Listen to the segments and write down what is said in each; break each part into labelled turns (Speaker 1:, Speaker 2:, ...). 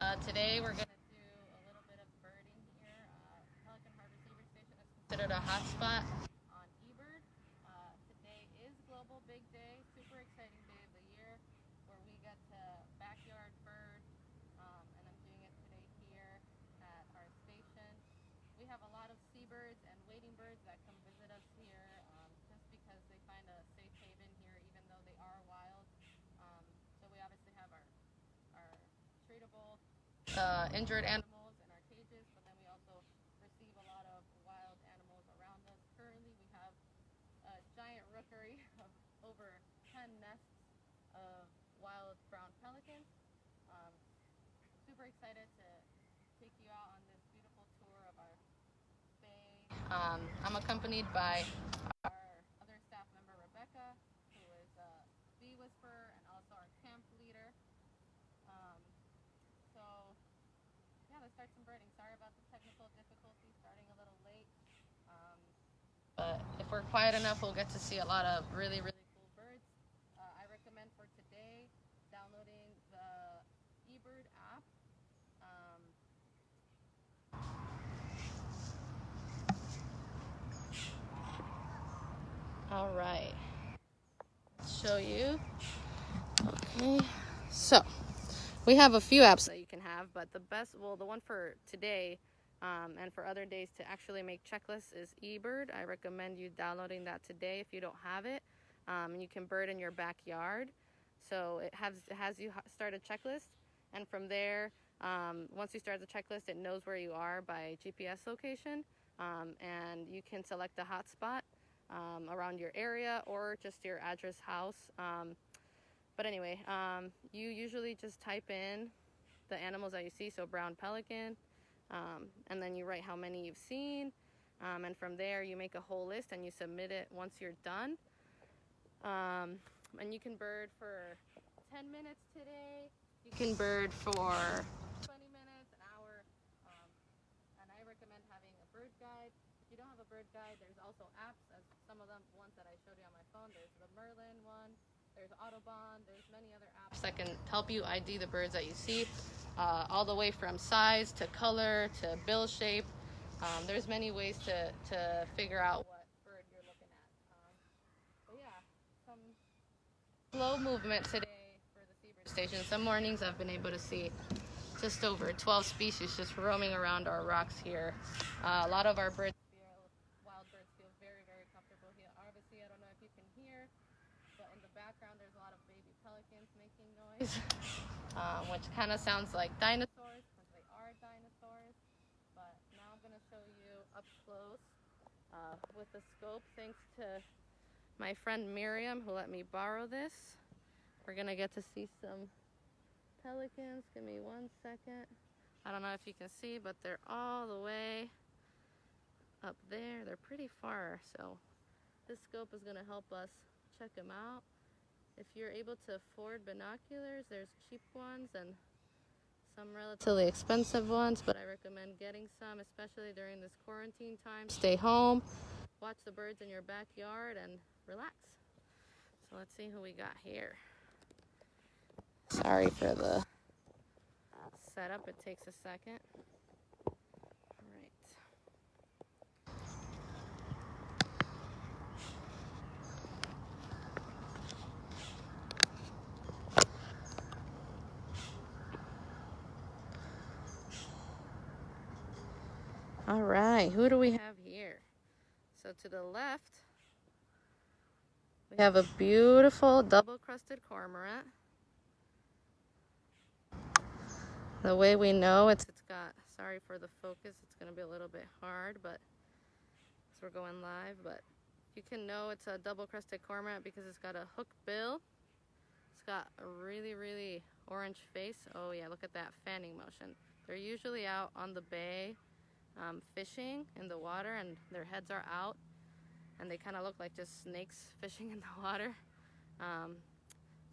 Speaker 1: Today we're going to do a little bit of birding here. Pelican Harbor Receiver Station is considered a hotspot on eBird. Today is Global Big Day, super exciting day of the year where we get to backyard bird, and I'm doing it today here at our station. We have a lot of seabirds and wading birds that come visit us here just because they find a safe haven here even though they are wild. So we obviously have our treatable injured animals in our cages, but then we also receive a lot of wild animals around us. Currently we have a giant rookery of over 10 nests of wild brown pelicans. Super excited to take you out on this beautiful tour of our bay. I'm accompanied by our other staff member Rebecca, who is a bee whisperer and also our camp leader. So yeah, let's start some birding. Sorry about the technical difficulties, starting a little late. But if we're quiet enough, we'll get to see a lot of really, really cool birds. I recommend for today downloading the eBird app. All right, let's show you. Okay, so we have a few apps that you can have, but the best, well, the one for today and for other days to actually make checklists is eBird. I recommend you downloading that today if you don't have it. And you can bird in your backyard. So it has you start a checklist, and from there, once you start the checklist, it knows where you are by GPS location, and you can select a hotspot around your area or just your address house. But anyway, you usually just type in the animals that you see, so brown pelican, and then you write how many you've seen, and from there you make a whole list and you submit it once you're done. And you can bird for 10 minutes today, you can bird for 20 minutes, an hour, and I recommend having a bird guide. If you don't have a bird guide, there's also apps, as some of them ones that I showed you on my phone. There's the Merlin one, there's Audubon, there's many other apps that can help you ID the birds that you see, all the way from size to color to bill shape. There's many ways to figure out what bird you're looking at. But yeah, some slow movement today for the seabird station. Some mornings I've been able to see just over 12 species just roaming around our rocks here. A lot of our birds, wild birds, feel very, very comfortable here. Obviously, I don't know if you can hear, but in the background there's a lot of baby pelicans making noise, which kind of sounds like dinosaurs, because they are dinosaurs. But now I'm going to show you up close with the scope, thanks to my friend Miriam who let me borrow this. We're going to get to see some pelicans. Give me 1 second. I don't know if you can see, but they're all the way up there. They're pretty far, so this scope is going to help us check them out. If you're able to afford binoculars, there's cheap ones and some relatively expensive ones, but I recommend getting some, especially during this quarantine time. Stay home, watch the birds in your backyard, and relax. So let's see who we got here. Sorry for the setup, it takes a second. All right, who do we have here? So to the left, we have a beautiful double-crested cormorant. The way we know it's got, sorry for the focus, it's going to be a little bit hard, but because we're going live, but you can know it's a double-crested cormorant because it's got a hook bill. It's got a really, really orange face. Oh yeah, look at that fanning motion. They're usually out on the bay fishing in the water, and their heads are out, and they kind of look like just snakes fishing in the water.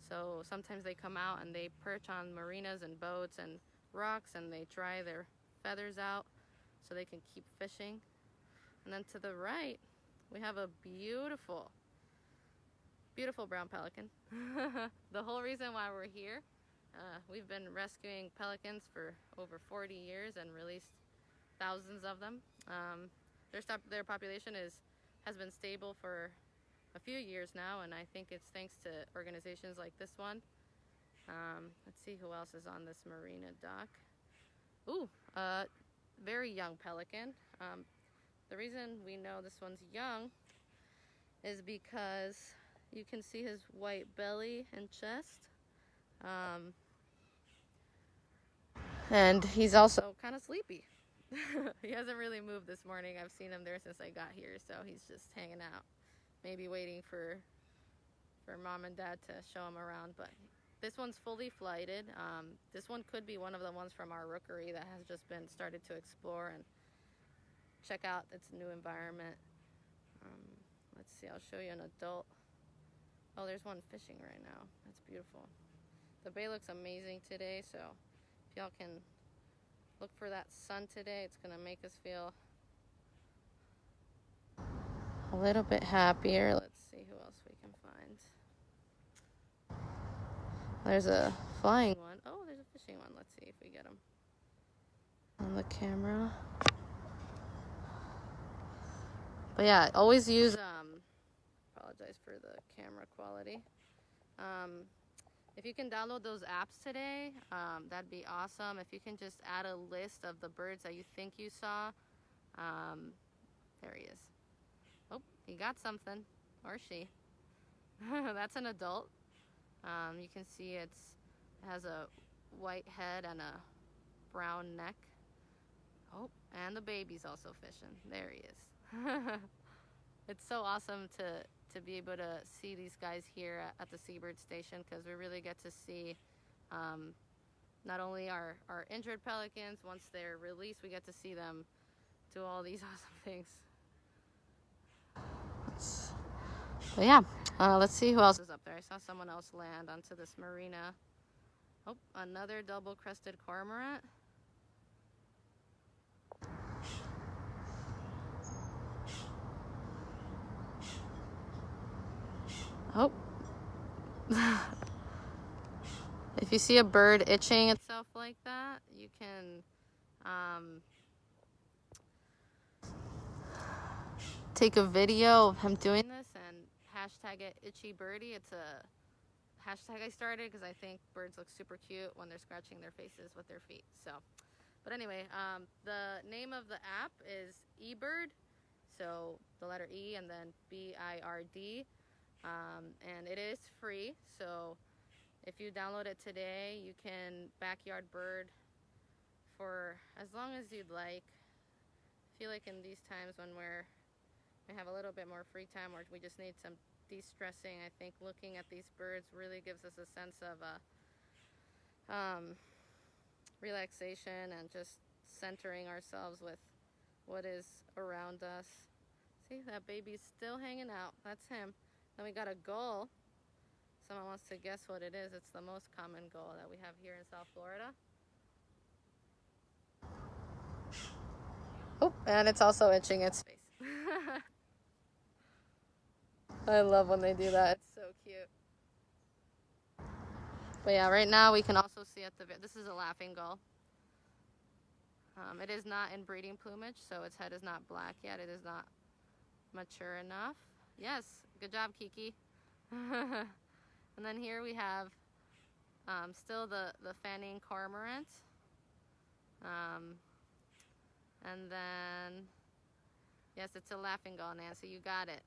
Speaker 1: So sometimes they come out and they perch on marinas and boats and rocks, and they dry their feathers out so they can keep fishing. And then to the right, we have a beautiful, beautiful brown pelican. The whole reason why we're here We've been rescuing pelicans for over 40 years and released thousands of them. Their population has been stable for a few years now, and I think it's thanks to organizations like this one. Let's see who else is on this marina dock. Ooh, very young pelican. The reason we know this one's young is because you can see his white belly and chest. And he's also kind of sleepy. He hasn't really moved this morning. I've seen him there since I got here, so he's just hanging out. Maybe waiting for mom and dad to show him around, but this one's fully flighted. This one could be one of the ones from our rookery that has just been started to explore and check out its new environment. Let's see, I'll show you an adult. Oh, there's one fishing right now. That's beautiful. The bay looks amazing today, so if y'all can look for that sun today, it's gonna make us feel a little bit happier. Let's see who else we can find. There's a flying one. Oh, there's a fishing one. Let's see if we get him on the camera. But yeah, always use, apologize for the camera quality. If you can download those apps today, that'd be awesome. If you can just add a list of the birds that you think you saw. There he is. Oh, he got something, or she. That's an adult. You can see it has a white head and a brown neck. Oh, and the baby's also fishing. There he is. It's so awesome to be able to see these guys here at the Seabird Station, because we really get to see not only our injured pelicans. Once they're released, we get to see them do all these awesome things. But yeah, let's see who else is up there. I saw someone else land onto this marina. Oh, another double-crested cormorant. Oh. If you see a bird itching itself like that, you can take a video of him doing this and hashtag it itchybirdie. It's a hashtag I started because I think birds look super cute when they're scratching their faces with their feet. So, but anyway, the name of the app is eBird, so the letter E and then BIRD, and it is free. So if you download it today, you can backyard bird for as long as you'd like. I feel like in these times when we have a little bit more free time, or we just need some de-stressing, I think looking at these birds really gives us a sense of relaxation and just centering ourselves with what is around us. See, that baby's still hanging out. That's him. Then we got a gull. Someone wants to guess what it is. It's the most common gull that we have here in South Florida. Oh, and it's also itching its face. I love when they do that. It's so cute. But yeah, right now we can also see this is a laughing gull. It is not in breeding plumage, so its head is not black yet. It is not mature enough. Yes, good job, Kiki. And then here we have still the fanning cormorant. And then, yes, it's a laughing gull, Nancy, you got it.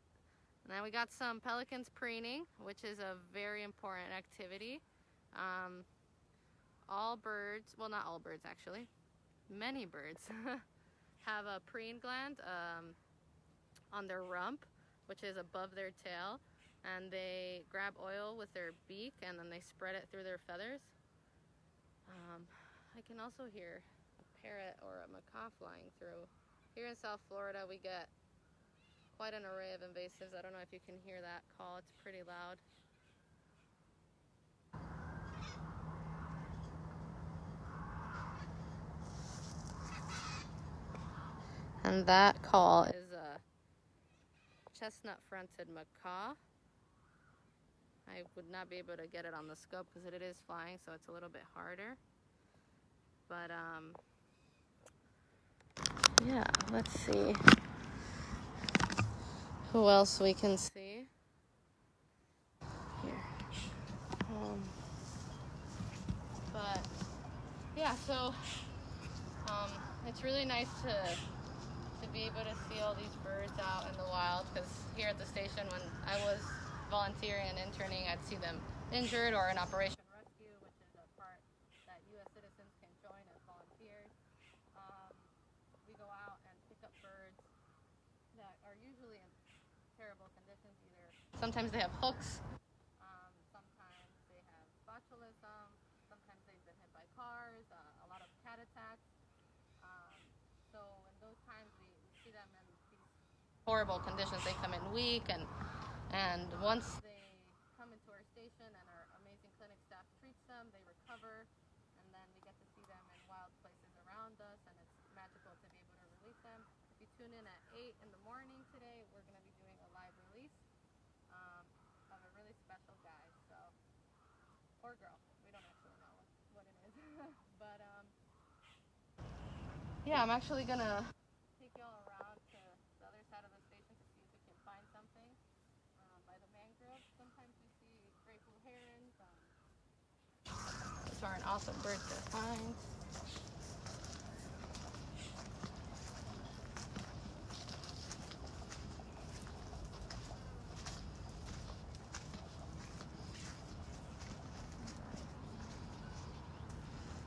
Speaker 1: And then we got some Pelicans Preening, which is a very important activity. All birds, well, not all birds actually, many birds have a preen gland on their rump, which is above their tail, and they grab oil with their beak and then they spread it through their feathers. I can also hear a parrot or a macaw flying through. Here in South Florida we get quite an array of invasives. I don't know if you can hear that call, it's pretty loud. And that call is a chestnut-fronted macaw. I would not be able to get it on the scope because it is flying, so it's a little bit harder. But yeah, let's see who else we can see here. But yeah, so it's really nice to be able to see all these birds out in the wild, because here at the station, when I was volunteering and interning, I'd see them injured or in Operation Rescue, which is a part that U.S. citizens can join as volunteers. We go out and pick up birds that are usually in terrible conditions. Sometimes they have hooks, sometimes they have botulism, sometimes they've been hit by cars, a lot of cat attacks. So in those times we see them in these horrible conditions. They come in weak, and once they come into our station and our amazing clinic staff treats them, they recover, and then we get to see them in wild places around us, and it's magical to be able to release them. If you tune in at 8 in the morning today, we're going to be doing a live release of a really special guy, so, or girl. We don't actually know what it is. But yeah, I'm actually going to take y'all around to the other side of the station to see if we can find something by the mangroves. Sometimes we see great blue herons. Those are an awesome bird to find.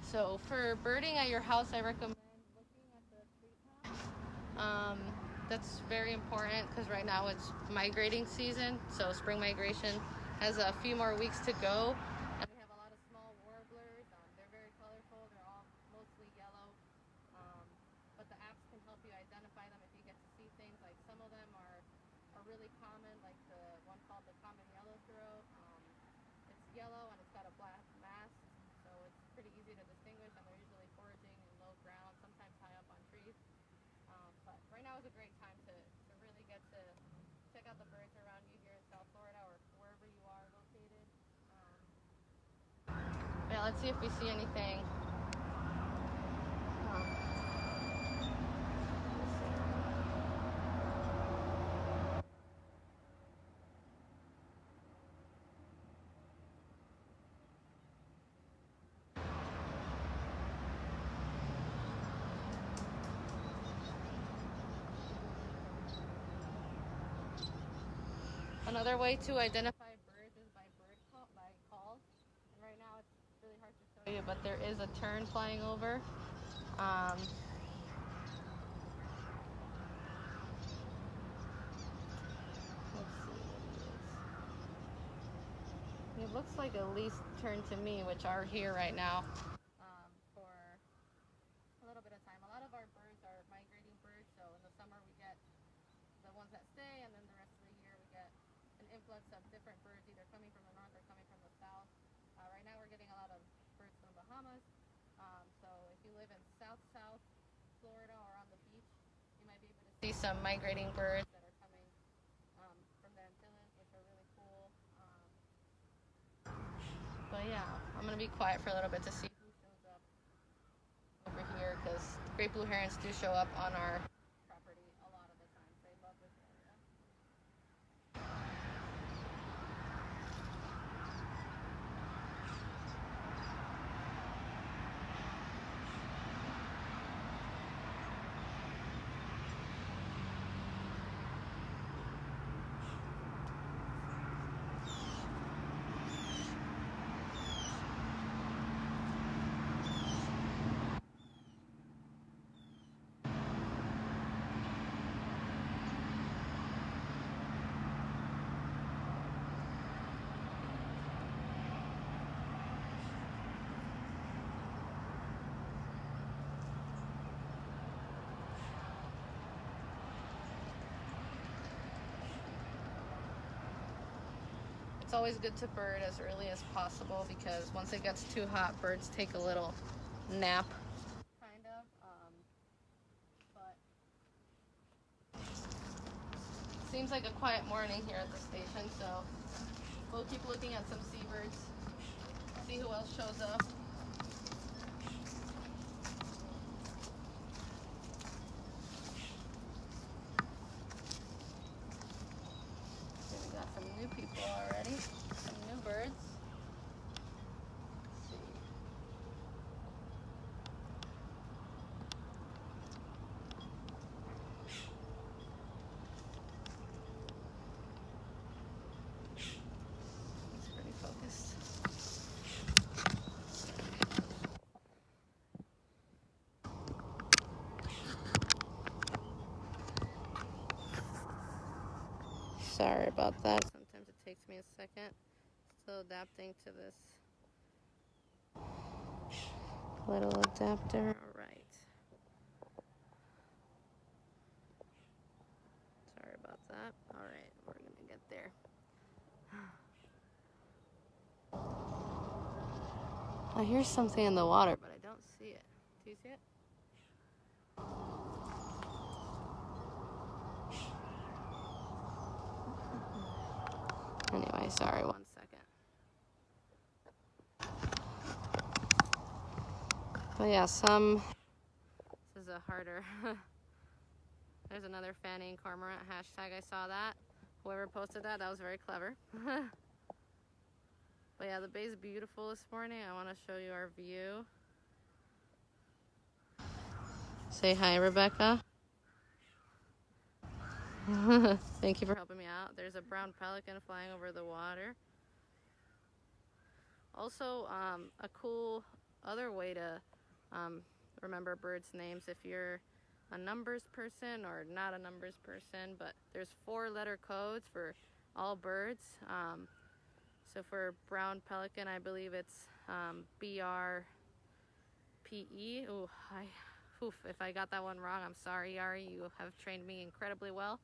Speaker 1: So for birding at your house, I recommend looking at the treetops. That's very important because right now it's migrating season, so spring migration has a few more weeks to go. And we have a lot of small warblers. They're very colorful. They're all mostly yellow. But the apps can help you identify them if you get to see things. Like some of them are really common, like the one called the common yellow throat. It's yellow and it's got a black mask, so it's pretty easy to distinguish, and they're usually foraging in low ground, sometimes high up on trees. But right now is a great time to really get to check out the birds around you here in South Florida or wherever you are located. Yeah, let's see if we see anything. Another way to identify birds is by calls. And right now it's really hard to show you, but there is a tern flying over. Let's see what it is. It looks like a least tern to me, which are here right now for a little bit of time. A lot of our birds are migrating birds, so in the summer we get the ones that stay, and then the rest of the year we get an influx of different birds, either coming from the north or coming from the south. Right now we're getting a lot of birds from the Bahamas. So if you live in South Florida or on the beach, you might be able to see some migrating birds that are coming from the Antilles, which are really cool. But yeah, I'm going to be quiet for a little bit to see who shows up over here, because great blue herons do show up on our property a lot of the time. They love this area. It's always good to bird as early as possible, because once it gets too hot, birds take a little nap, kind of. But seems like a quiet morning here at the station, so We'll keep looking at some seabirds. See who else shows up. Okay, we got some new people already. Some new birds. Let's see. It's pretty focused. Sorry about that. Sometimes it takes me a second. Still adapting to this little adapter. All right. Sorry about that. All right, we're gonna get there. I hear something in the water, but I don't see it. Do you see it? Anyway, sorry, 1 second. But yeah, this is a harder. There's another fanning cormorant hashtag. I saw that. Whoever posted that was very clever. But yeah, the bay is beautiful this morning. I want to show you our view. Say hi, Rebecca. Thank you for helping me out. There's a brown pelican flying over the water. Also, a cool other way to remember birds' names if you're a numbers person or not a numbers person, but there's 4-letter codes for all birds. So for brown pelican, I believe it's BRPE. Ooh, if I got that one wrong, I'm sorry, Yari. You have trained me incredibly well.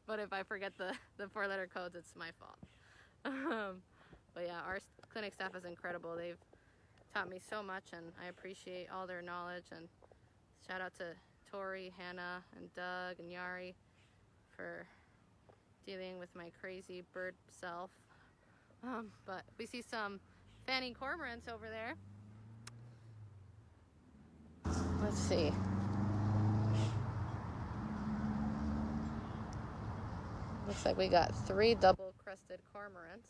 Speaker 1: But if I forget the 4-letter codes, it's my fault. But yeah, our clinic staff is incredible. They've taught me so much, and I appreciate all their knowledge. And shout out to Tori, Hannah, and Doug, and Yari for dealing with my crazy bird self. But we see some fanning cormorants over there. Let's see. Looks like we got 3 double-crested cormorants.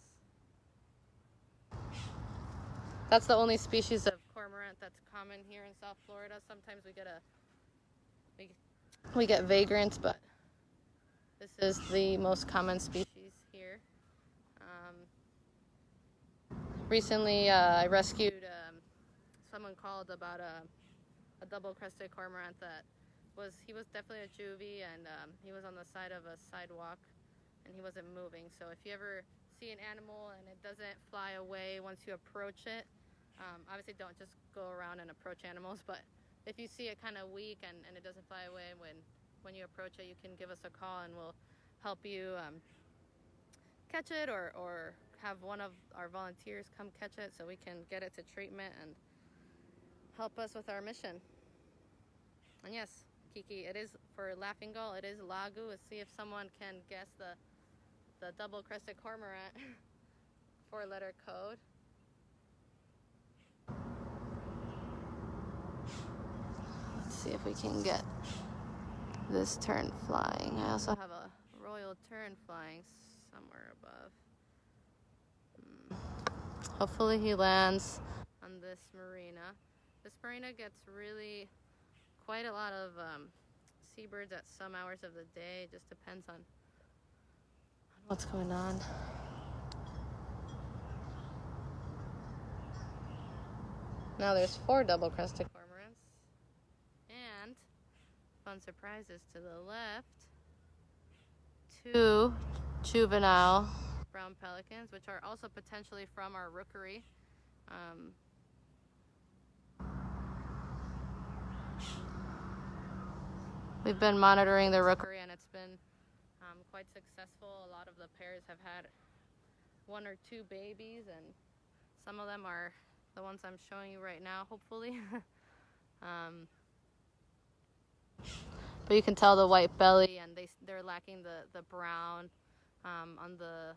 Speaker 1: That's the only species of cormorant that's common here in South Florida. Sometimes we get vagrants, but this is the most common species here. Recently, I rescued someone called about a double-crested cormorant that he was definitely a juvie, and he was on the side of a sidewalk, and he wasn't moving. So if you ever see an animal and it doesn't fly away once you approach it, obviously don't just go around and approach animals, but if you see it kind of weak and it doesn't fly away when you approach it, you can give us a call and we'll help you catch it or have one of our volunteers come catch it so we can get it to treatment and help us with our mission. And yes, Kiki, it is for Laughing Gull, it is Lagu. Let's see if someone can guess the double-crested cormorant 4-letter code. Let's see if we can get this tern flying. I also have a royal tern flying somewhere above. Hopefully he lands on this marina. This marina gets really quite a lot of seabirds at some hours of the day. It just depends on what's going on. Now there's 4 double-crested cormorants and fun surprises to the left. 2 juvenile brown pelicans, which are also potentially from our rookery. We've been monitoring the rookery, and it's been quite successful. A lot of the pairs have had 1 or 2 babies, and some of them are the ones I'm showing you right now, hopefully. But you can tell the white belly, and they're lacking the brown on the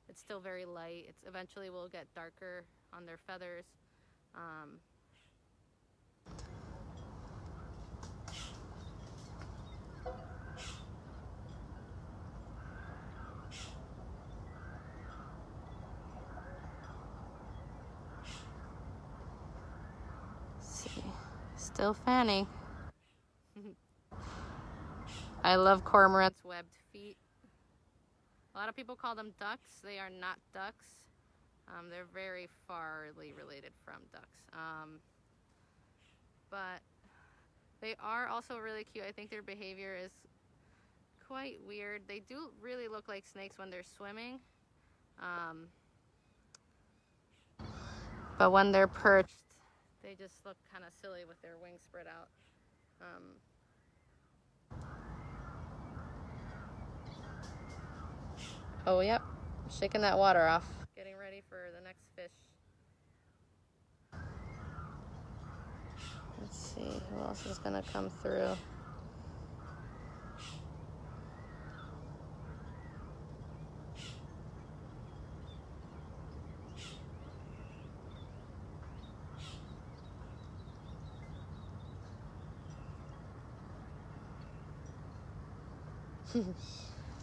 Speaker 1: it's still very light. It's eventually will get darker on their feathers. See, still fanning. I love cormorants' webbed feet. A lot of people call them ducks. They are not ducks. They're very farly related from ducks. But they are also really cute. I think their behavior is quite weird. They do really look like snakes when they're swimming. But when they're perched, they just look kind of silly with their wings spread out. Oh, yep. Shaking that water off. Getting ready for the next fish. Let's see, who else is going to come through?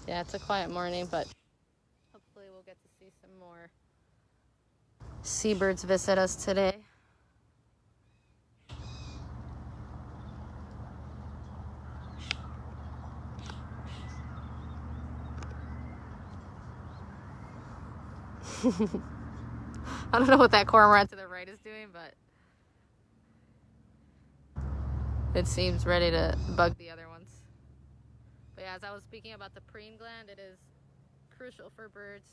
Speaker 1: Yeah, it's a quiet morning, but hopefully we'll get to see some more seabirds visit us today. I don't know what that cormorant to the right is doing, but it seems ready to bug the other ones. But yeah, as I was speaking about the preen gland, it is crucial for birds,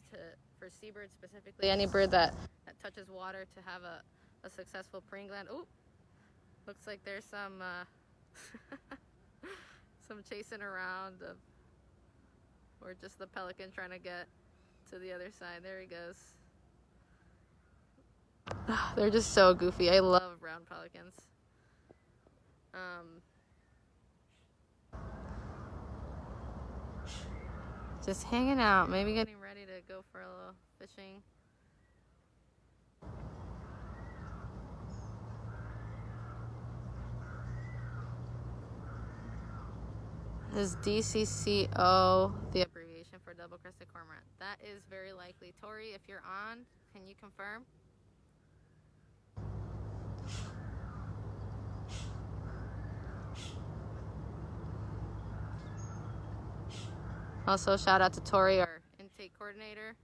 Speaker 1: for seabirds specifically, any bird that touches water to have a successful preen gland. Oh, looks like there's some some chasing around or just the pelican trying to get to the other side. There he goes. They're just so goofy. I love brown pelicans. Just hanging out, maybe getting ready to go for a little fishing. This is DCCO, the abbreviation for Double-Crested Cormorant. That is very likely. Tori, if you're on, can you confirm? Also, shout out to Tori, our intake coordinator.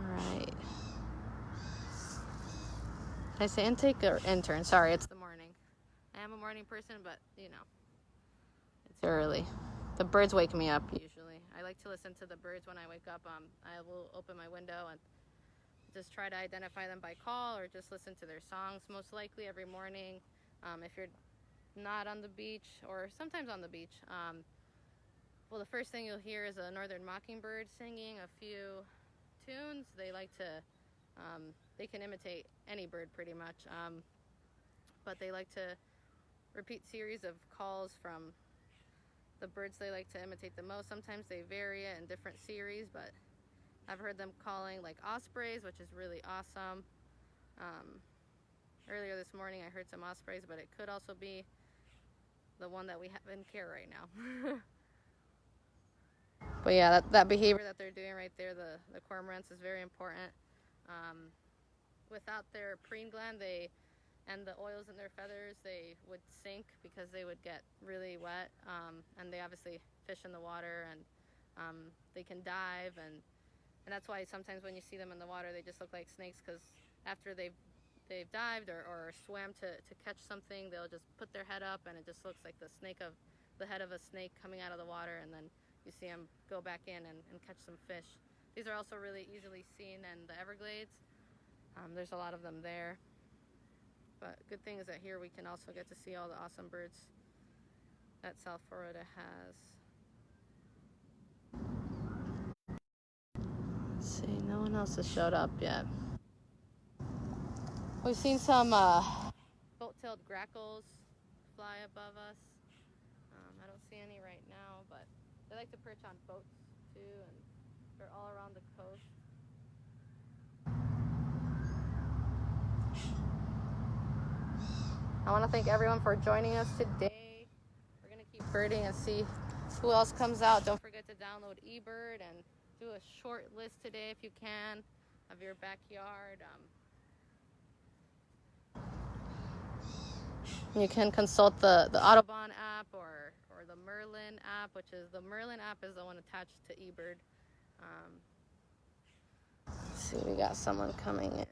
Speaker 1: Alright. Did I say intake or intern? Sorry, it's the morning. I am a morning person, but, you know, it's early. The birds wake me up, usually. I like to listen to the birds when I wake up. I will open my window and just try to identify them by call or just listen to their songs, most likely every morning. If you're not on the beach, or sometimes on the beach, well, the first thing you'll hear is a northern mockingbird singing a few tunes. They like to, they can imitate any bird pretty much, but they like to repeat series of calls from the birds they like to imitate the most. Sometimes they vary it in different series, but I've heard them calling like ospreys, which is really awesome. Earlier this morning I heard some ospreys, but it could also be the one that we have in care right now. But yeah, that behavior that they're doing right there, the cormorants, is very important. Without their preen gland and the oils in their feathers, they would sink because they would get really wet. And they obviously fish in the water, and they can dive, and that's why sometimes when you see them in the water, they just look like snakes, because after they've dived or swam to catch something, they'll just put their head up, and it just looks like the head of a snake coming out of the water, and then you see them go back in and catch some fish. These are also really easily seen in the Everglades. There's a lot of them there. But good thing is that here we can also get to see all the awesome birds that South Florida has. Let's see, no one else has showed up yet. We've seen some boat-tailed grackles fly above us. I don't see any right now, but like to perch on boats too, and they're all around the coast. I want to thank everyone for joining us today. We're going to keep birding and see who else comes out. Don't forget to download eBird and do a short list today if you can of your backyard. You can consult the Audubon app or the Merlin app, which is the Merlin app is the one attached to eBird. Let's see, we got someone coming in.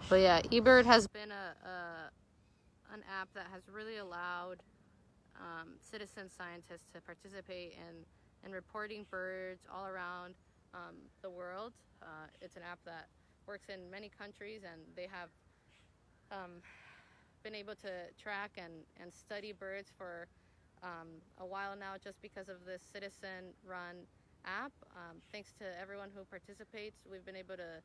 Speaker 1: But yeah, eBird has been an app that has really allowed citizen scientists to participate in reporting birds all around the world. It's an app that works in many countries, and they have been able to track and study birds for a while now just because of this citizen-run app. Thanks to everyone who participates, we've been able to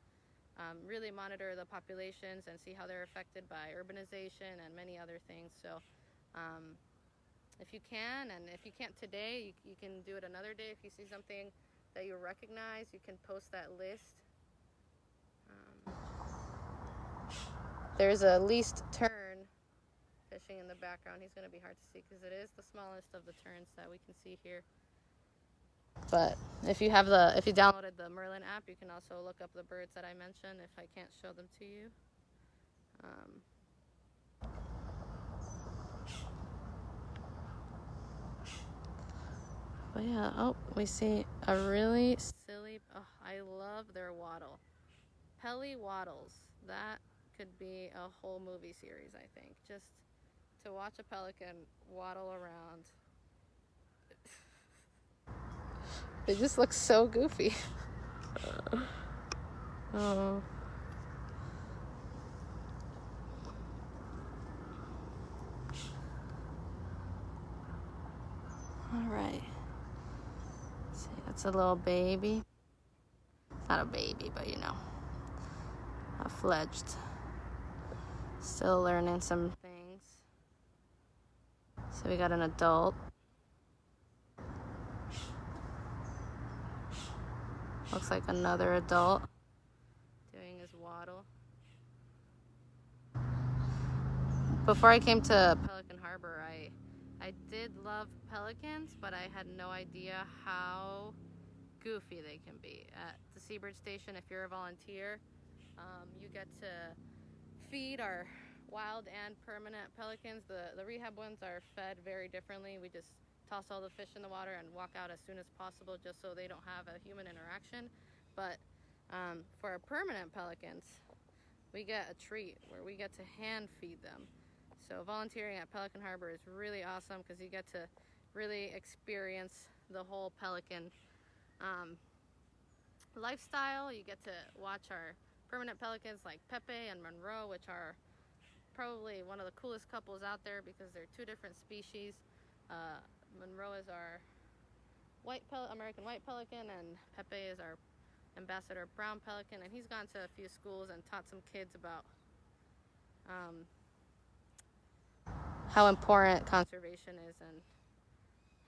Speaker 1: really monitor the populations and see how they're affected by urbanization and many other things. So if you can, and if you can't today, you can do it another day. If you see something that you recognize, you can post that list. There's a least tern fishing in the background. He's going to be hard to see because it is the smallest of the terns that we can see here. But if you downloaded the Merlin app, you can also look up the birds that I mentioned if I can't show them to you. But yeah, oh, we see a really silly, I love their waddle. Peli waddles. That could be a whole movie series, I think. Just to watch a pelican waddle around. It just looks so goofy. Oh. All right. See, that's a little baby. Not a baby, but you know, a fledged. Still learning some things. So we got an adult. Looks like another adult doing his waddle. Before I came to Pelican Harbor, I did love pelicans, but I had no idea how goofy they can be. At the Seabird Station, if you're a volunteer, you get to feed our wild and permanent pelicans. The rehab ones are fed very differently. We just toss all the fish in the water and walk out as soon as possible just so they don't have a human interaction. But for our permanent pelicans, we get a treat where we get to hand feed them. So volunteering at Pelican Harbor is really awesome because you get to really experience the whole pelican lifestyle. You get to watch our permanent pelicans like Pepe and Monroe, which are probably one of the coolest couples out there because they're two different species. Monroe is our American white pelican, and Pepe is our ambassador brown pelican, and he's gone to a few schools and taught some kids about how important conservation is and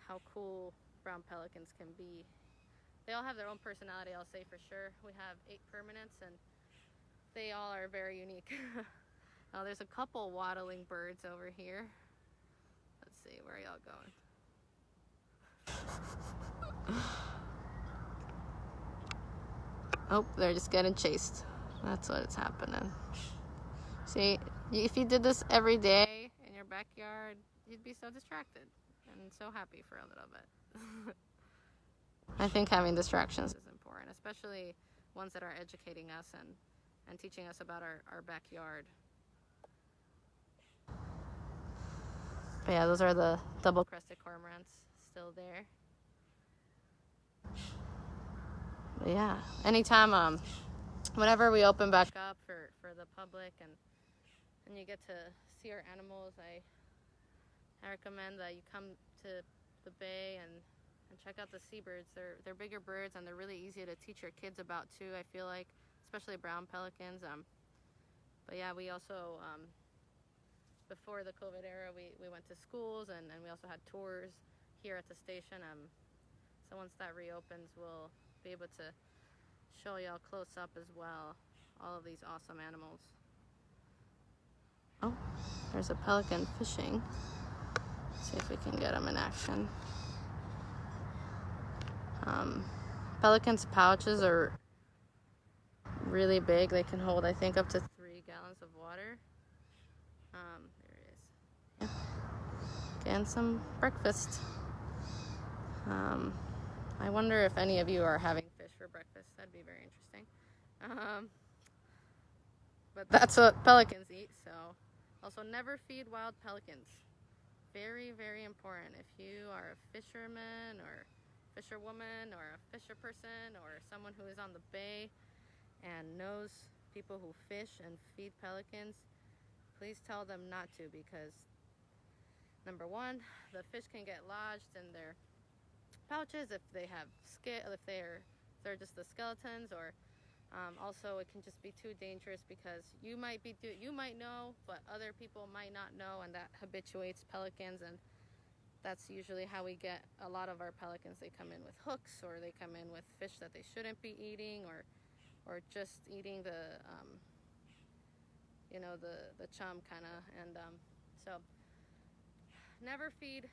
Speaker 1: how cool brown pelicans can be. They all have their own personality, I'll say for sure. We have 8 permanents, and they all are very unique. Oh, there's a couple waddling birds over here. Let's see, where are y'all going? Oh, they're just getting chased. That's what's happening. See, if you did this every day in your backyard, you'd be so distracted and so happy for a little bit. I think having distractions is important, especially ones that are educating us and teaching us about our backyard. But yeah, those are the double-crested cormorants still there. But yeah, anytime, whenever we open back up for the public and you get to see our animals, I recommend that you come to the bay and check out the seabirds. They're bigger birds, and they're really easy to teach your kids about too, I feel like, especially brown pelicans. But yeah, we also, before the COVID era, we went to schools, and we also had tours here at the station. So once that reopens, we'll be able to show y'all close up as well all of these awesome animals. Oh, there's a pelican fishing. Let's see if we can get him in action. Pelicans' pouches are really big. They can hold, I think, up to 3 gallons of water. There he is. Yeah. Getting some breakfast. I wonder if any of you are having fish for breakfast. That'd be very interesting. But that's what pelicans eat. So, also never feed wild pelicans. Very, very important. If you are a fisherman or fisherwoman or a fisher person or someone who is on the bay and knows people who fish and feed pelicans, please tell them not to, because number one, the fish can get lodged in their pouches if they have if they're just the skeletons, or also it can just be too dangerous because you might know, but other people might not know, and that habituates pelicans. And that's usually how we get a lot of our pelicans. They come in with hooks, or they come in with fish that they shouldn't be eating, or just eating the the chum kind of. And so never feed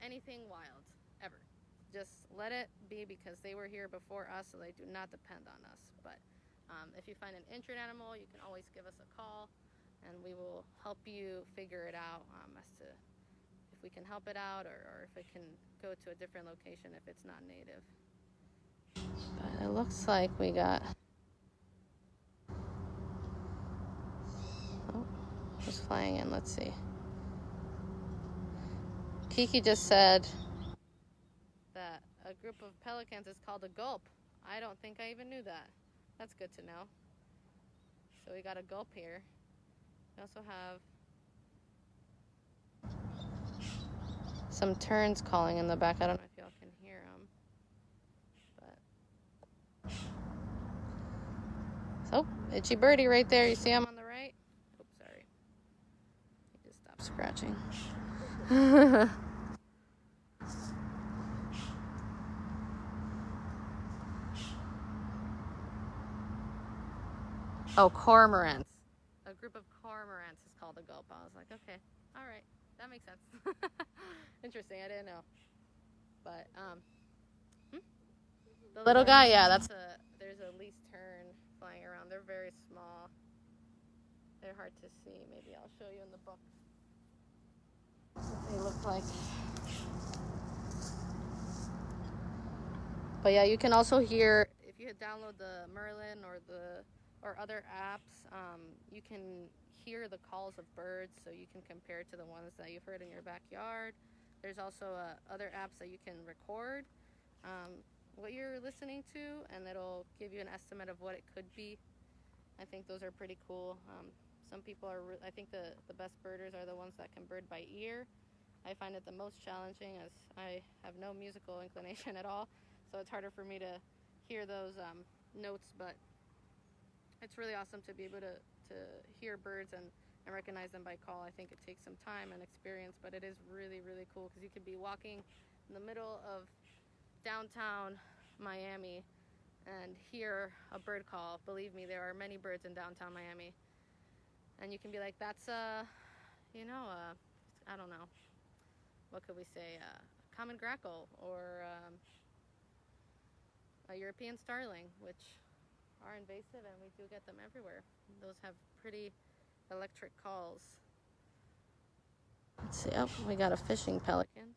Speaker 1: anything wild, ever. Just let it be, because they were here before us, so they do not depend on us. But if you find an injured animal, you can always give us a call, and we will help you figure it out as to if we can help it out, or if it can go to a different location if it's not native. But it looks like we got... Oh, who's flying in? Let's see. Kiki just said that a group of pelicans is called a gulp. I don't think I even knew that. That's good to know. So we got a gulp here. We also have some terns calling in the back. I don't know if y'all can hear them. But so, itchy birdie right there. You see him on the right? Oops, sorry. He just stopped scratching. Oh, cormorants. A group of cormorants is called a gulp. I was like, okay, all right, that makes sense. Interesting, I didn't know. But the little guy, yeah, there's a least tern flying around. They're very small. They're hard to see. Maybe I'll show you in the book what they look like. But yeah, you can also hear, if you download the Merlin or other apps, you can hear the calls of birds, so you can compare to the ones that you've heard in your backyard. There's also other apps that you can record what you're listening to, and it'll give you an estimate of what it could be. I think those are pretty cool. Some people I think the best birders are the ones that can bird by ear. I find it the most challenging, as I have no musical inclination at all, so it's harder for me to hear those notes. But it's really awesome to be able to hear birds and recognize them by call. I think it takes some time and experience, but it is really, really cool, because you could be walking in the middle of downtown Miami and hear a bird call. Believe me, there are many birds in downtown Miami. And you can be like, that's I don't know, what could we say, common grackle, or a European starling, which are invasive, and we do get them everywhere. Those have pretty electric calls. Let's see. Oh, we got a fishing pelican.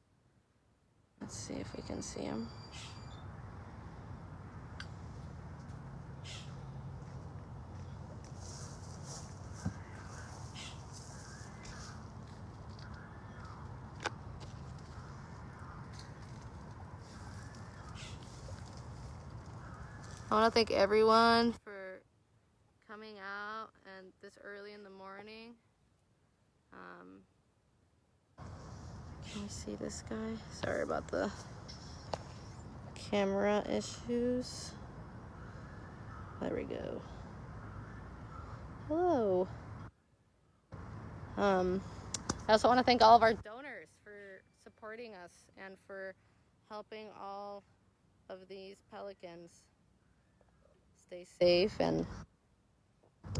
Speaker 1: Let's see if we can see him. I want to thank everyone for coming out and this early in the morning. Let me see this guy. Sorry about the camera issues. There we go. Hello. I also want to thank all of our donors for supporting us and for helping all of these pelicans stay safe and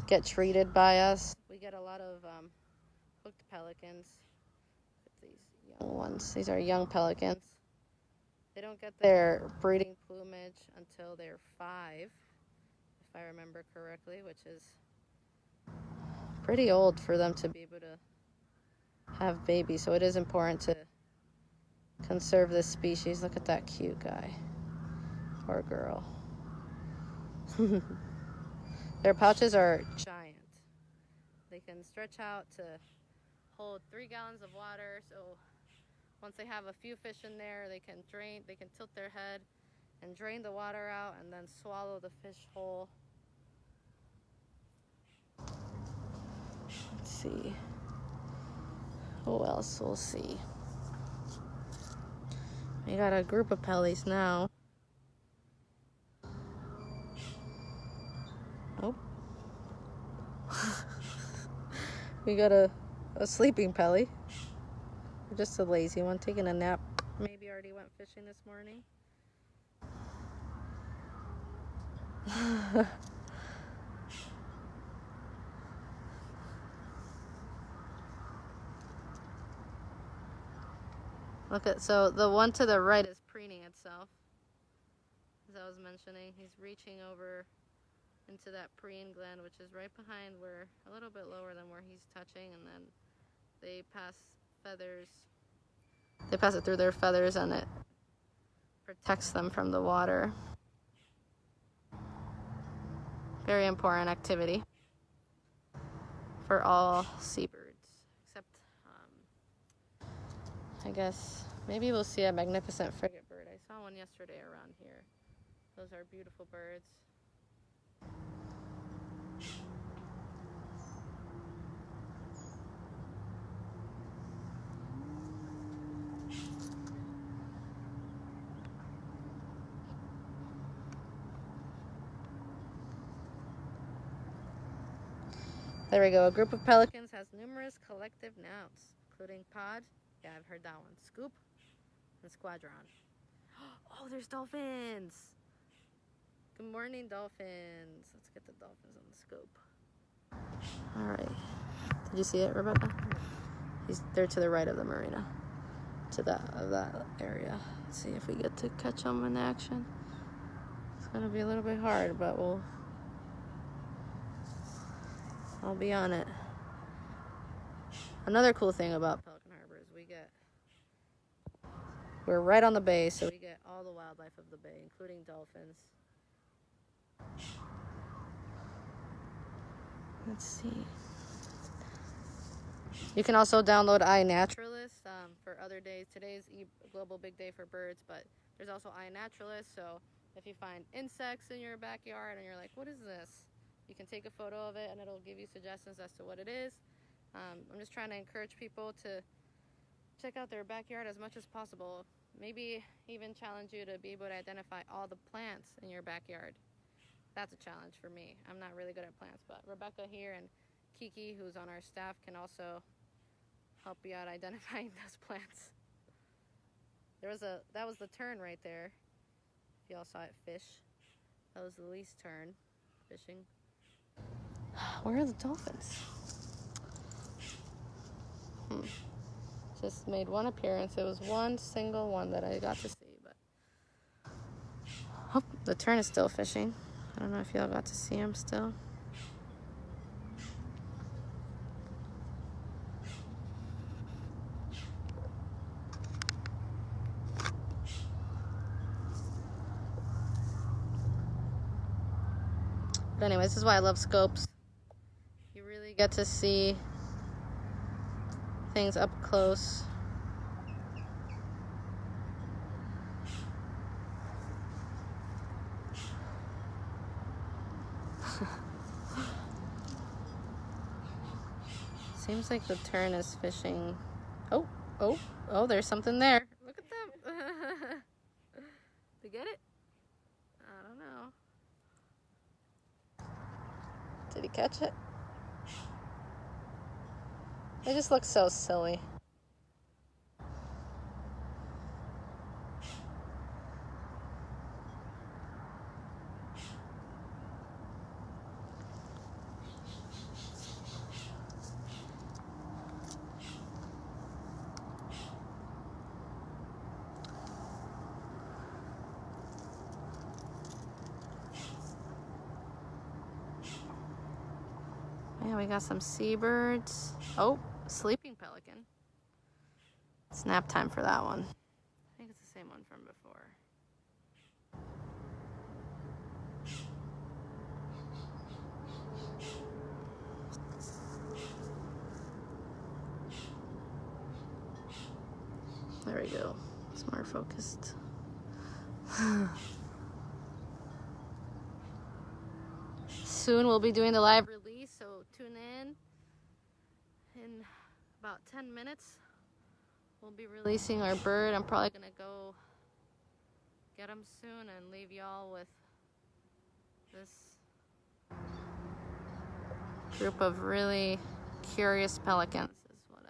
Speaker 1: get treated by us. We get a lot of hooked pelicans. These young ones. These are young pelicans. They don't get their breeding plumage until they're 5, if I remember correctly, which is pretty old for them to be able to have babies. So it is important to conserve this species. Look at that cute guy or girl. Their pouches are giant. They can stretch out to hold 3 gallons of water. So once they have a few fish in there, they can tilt their head and drain the water out and then swallow the fish whole. Let's see. Who else we'll see? We got a group of pellies now. Oh. We got a sleeping pelly. Just a lazy one, taking a nap. Maybe already went fishing this morning. So the one to the right is preening itself. As I was mentioning, he's reaching over into that preen gland, which is right behind where, a little bit lower than where he's touching, and then they pass feathers. They pass it through their feathers and it protects them from the water. Very important activity for all seabirds, except I guess maybe we'll see a magnificent frigate bird. I saw one yesterday around here. Those are beautiful birds. There we go. A group of pelicans has numerous collective nouns, including pod. Yeah, I've heard that one. Scoop and squadron. Oh, there's dolphins. Good morning, dolphins. Let's get the dolphins on the scope. All right. Did you see it, Rebecca? They're to the right of the marina, to that area. Let's see if we get to catch them in action. It's gonna be a little bit hard, but I'll be on it. Another cool thing about Pelican Harbor is we're right on the bay, so we get all the wildlife of the bay, including dolphins. Let's see. You can also download iNaturalist for other days. Today's Global Big Day for Birds, but there's also iNaturalist, so if you find insects in your backyard and you're like, what is this? You can take a photo of it and it'll give you suggestions as to what it is. I'm just trying to encourage people to check out their backyard as much as possible. Maybe even challenge you to be able to identify all the plants in your backyard. That's a challenge for me. I'm not really good at plants, but Rebecca here and Kiki, who's on our staff, can also help you out identifying those plants. That was the tern right there. If y'all saw it fish. That was the least tern fishing. Where are the dolphins? Just made one appearance. It was one single one that I got to see, but oh, the tern is still fishing. I don't know if y'all got to see him still. But anyways, this is why I love scopes. You really get to see things up close. Seems like the tern is fishing. Oh, Oh, there's something there. Look at them. They get it? I don't know. Did he catch it? They just look so silly. Yeah, we got some seabirds. Oh, sleeping pelican. It's nap time for that one. I think it's the same one from before. There we go. Smart focused. Soon we'll be doing the live release, so tune in. In about 10 minutes, we'll be releasing our bird. I'm probably gonna go get him soon and leave y'all with this group of really curious pelicans. This is what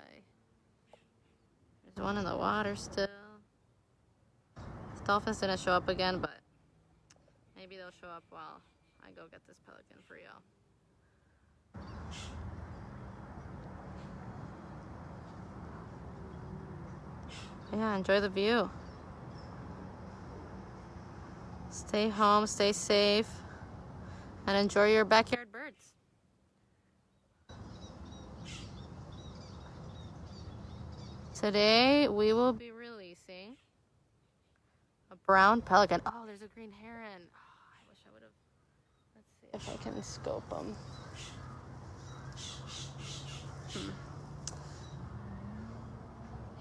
Speaker 1: there's one in the water still. The dolphins didn't show up again, but maybe they'll show up while I go get this pelican for y'all. Yeah, enjoy the view. Stay home, stay safe, and enjoy your backyard birds. Today we will be releasing a brown pelican. Oh, there's a green heron. Oh, I wish I would have. Let's see if I can scope them.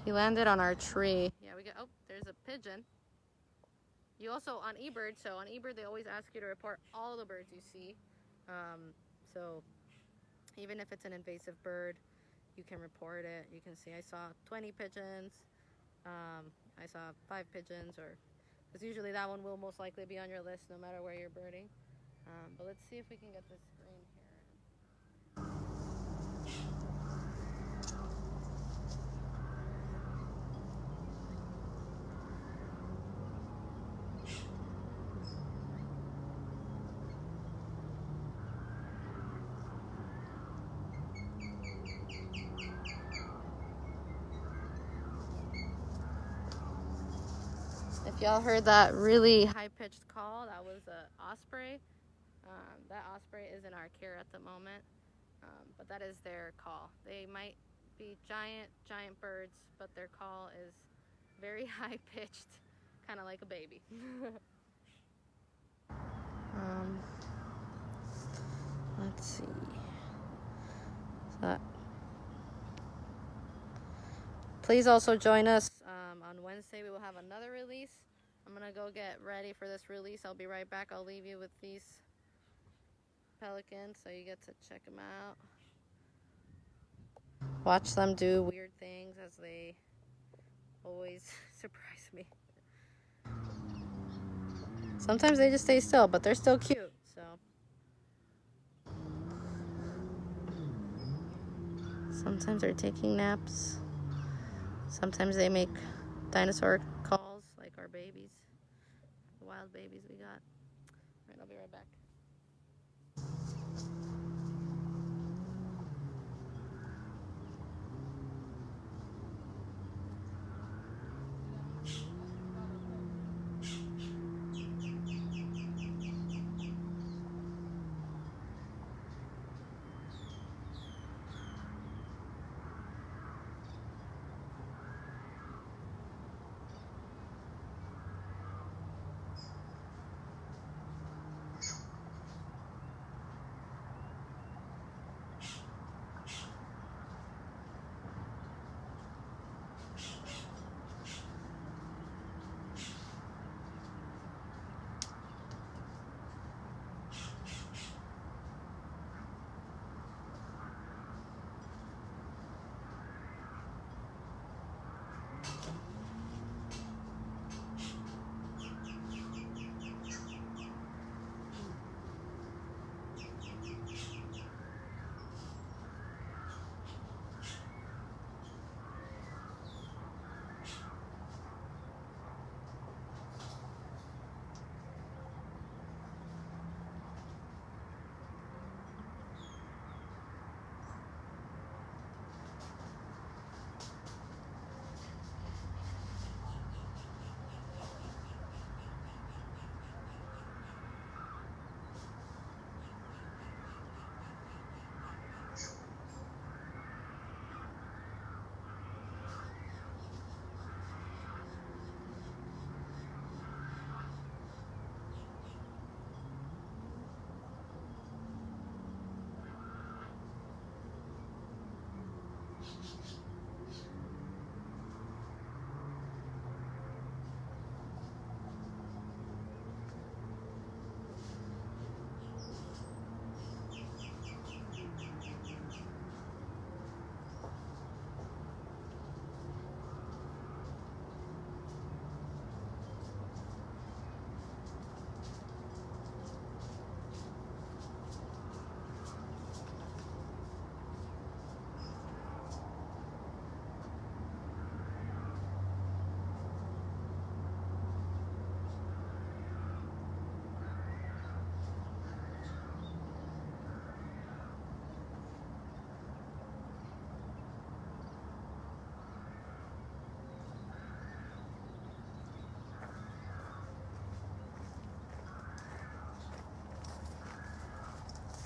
Speaker 1: He landed on our tree. Yeah, we got. Oh, there's a pigeon. You also on eBird. So on eBird, they always ask you to report all the birds you see. So even if it's an invasive bird, you can report it. You can see I saw 20 pigeons. I saw 5 pigeons, or because usually that one will most likely be on your list no matter where you're birding. But let's see if we can get this green heron. If y'all heard that really high-pitched call, that was an osprey. That osprey is in our care at the moment, but that is their call. They might be giant birds, but their call is very high-pitched, kind of like a baby. Let's see. Please also join us on Wednesday. We will have another release. I'm gonna go get ready for this release. I'll be right back. I'll leave you with these pelicans so you get to check them out. Watch them do weird things, as they always surprise me. Sometimes they just stay still, but they're still cute. So sometimes they're taking naps. Sometimes they make dinosaur calls like our babies, the wild babies we got. All right, I'll be right back.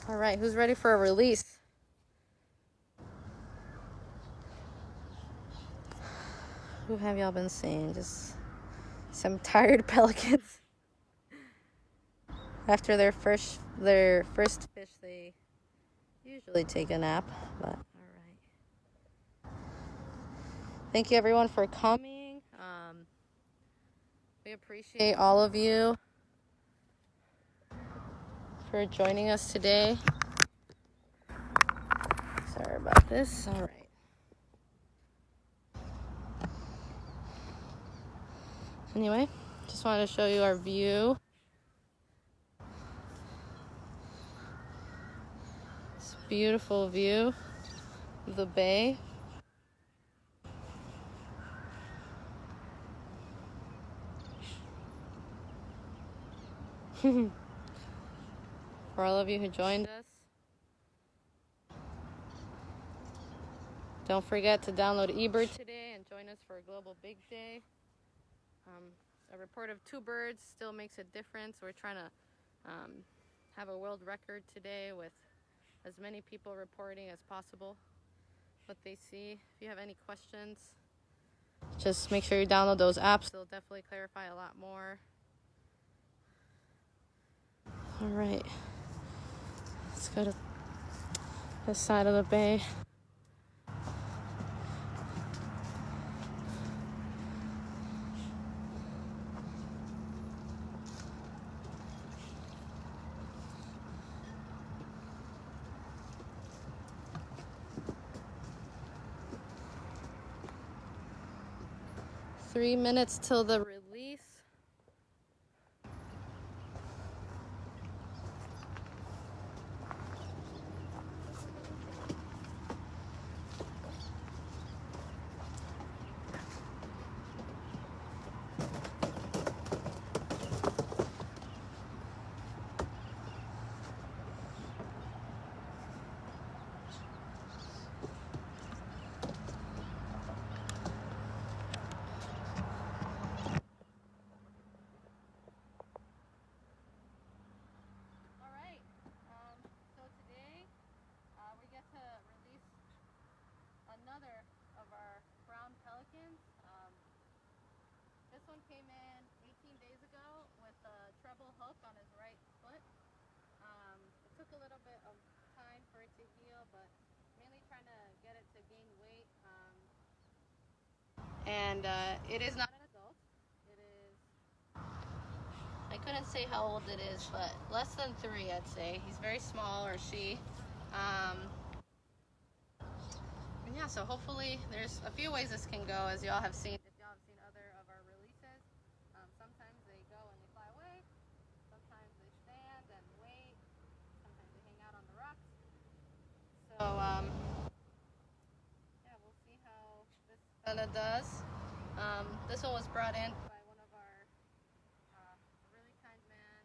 Speaker 1: All right, who's ready for a release? Who have y'all been seeing? Just some tired pelicans. After their first fish, they usually take a nap, but all right. Thank you everyone for coming. We appreciate all of you for joining us today. Sorry about this. All right. Anyway, just wanted to show you our view. This beautiful view of the bay. For all of you who joined us, don't forget to download eBird today and join us for a Global Big Day. A report of 2 birds still makes a difference. We're trying to have a world record today with as many people reporting as possible what they see. If you have any questions, just make sure you download those apps. They'll definitely clarify a lot more. All right, let's go to this side of the bay. Three minutes till the release. Another of our brown pelicans. This one came in 18 days ago with a treble hook on his right foot. It took a little bit of time for it to heal, but mainly trying to get it to gain weight. And it is not an adult. It is, I couldn't say how old it is, but less than 3, I'd say. He's very small, or she. Yeah, so hopefully there's a few ways this can go, as y'all have seen. If y'all have seen other of our releases, sometimes they go and they fly away. Sometimes they stand and wait. Sometimes they hang out on the rocks. So yeah, we'll see how this fella does. This one was brought in by one of our really kind man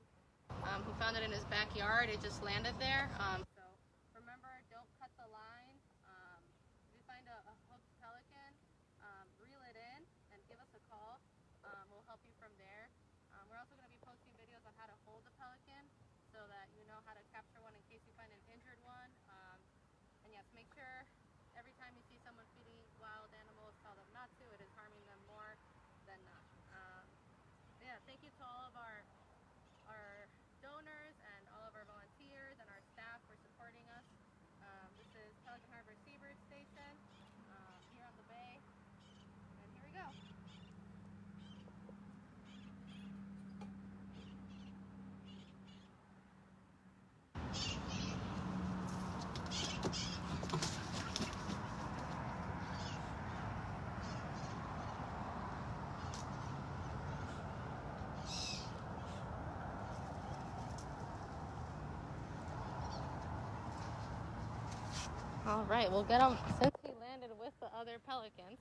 Speaker 1: who found it in his backyard. It just landed there. So remember, don't cut the line. Find a hooked pelican, reel it in, and give us a call. We'll help you from there. We're also going to be posting videos on how to hold a pelican so that you know how to capture one in case you find an injured one. And yes, make sure every time you see someone feeding wild animals, tell them not to. It is harming them more than not. Yeah, thank you to all of our donors and all of our volunteers and our staff for All right, we'll get him, since he landed with the other pelicans,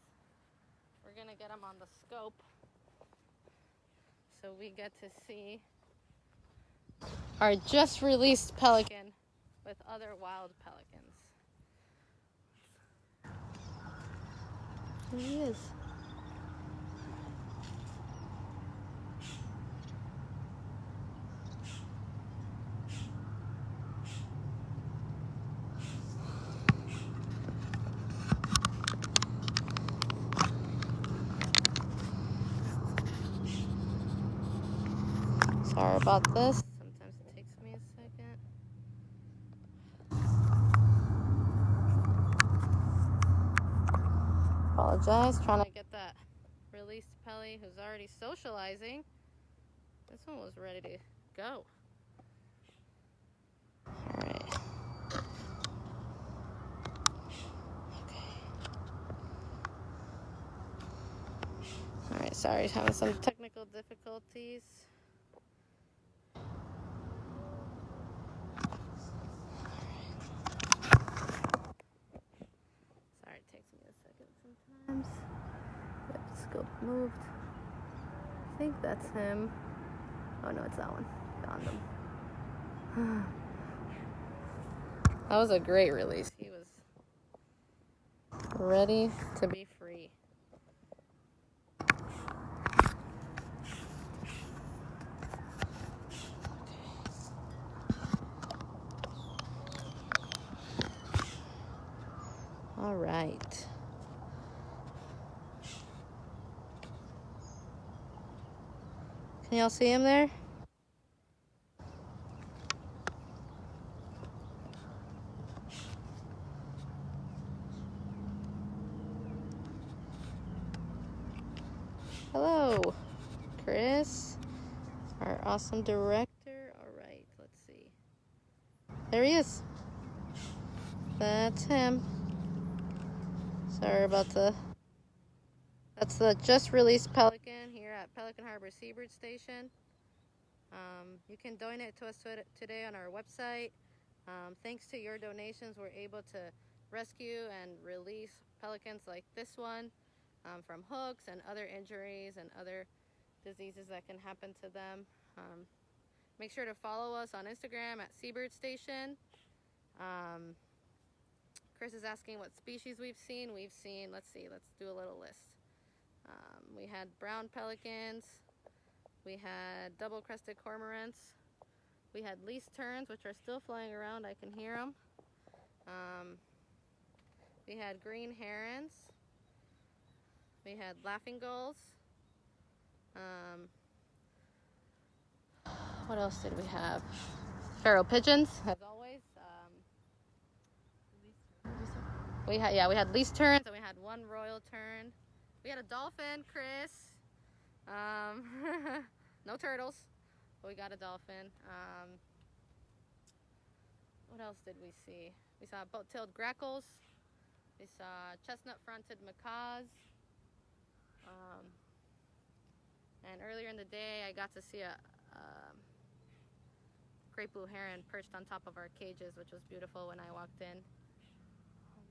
Speaker 1: we're gonna get him on the scope so we get to see our just released pelican with other wild pelicans. There he is. Sorry about this. Sometimes it takes me a second. Apologize. Trying to get that released Peli who's already socializing. This one was ready to go. Alright. Okay. Alright, sorry, having some technical difficulties. Sorry, it takes me a second sometimes. Yep, scope moved. I think that's him. Oh no, it's that one. Found him. That was a great release. He was ready to be free. All right. Can y'all see him there? Hello, Chris, our awesome director. All right, let's see. There he is. That's him. Sorry about that's the just released pelican here at Pelican Harbor Seabird Station. You can donate to us today on our website. Thanks to your donations, we're able to rescue and release pelicans like this one from hooks and other injuries and other diseases that can happen to them. Make sure to follow us on Instagram at Seabird Station. Chris is asking what species we've seen. We've seen, let's do a little list. We had brown pelicans. We had double-crested cormorants. We had least terns, which are still flying around. I can hear them. We had green herons. We had laughing gulls. What else did we have? Pharaoh pigeons, as always. We had least terns, and we had one royal tern. We had a dolphin, Chris. No turtles, but we got a dolphin. What else did we see? We saw boat-tailed grackles. We saw chestnut-fronted macaws. And earlier in the day, I got to see a great blue heron perched on top of our cages, which was beautiful when I walked in.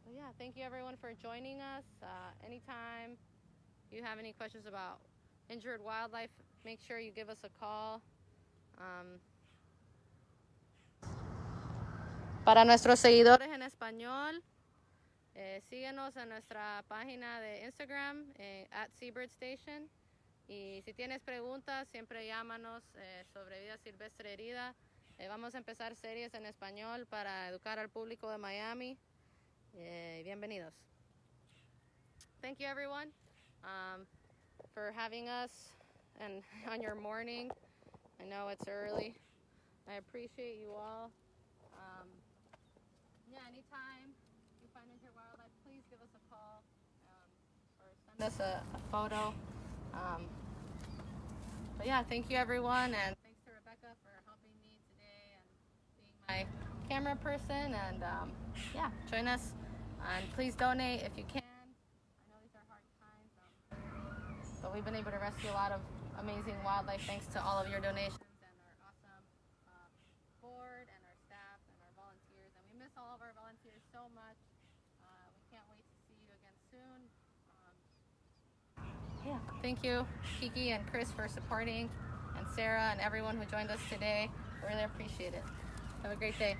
Speaker 1: But yeah, thank you everyone for joining us. Anytime you have any questions about injured wildlife, make sure you give us a call. Para nuestros seguidores en español, síguenos en nuestra página de Instagram, at Seabird Station. Y si tienes preguntas, siempre llámanos sobre vida silvestre herida. Vamos a empezar series en español para educar al público de Miami. Bienvenidos. Thank you everyone for having us and on your morning. I know it's early. I appreciate you all. Yeah, anytime you find injured wildlife, please give us a call or send us a photo. But yeah, thank you everyone, and thanks to Rebecca for helping me today and being my camera person. And yeah, join us, and please donate if you can. I know these are hard times, but we've been able to rescue a lot of amazing wildlife thanks to all of your donations and our awesome board and our staff and our volunteers. And we miss all of our volunteers so much. yeah, thank you, Kiki and Chris, for supporting, and Sarah and everyone who joined us today. I really appreciate it. Have a great day.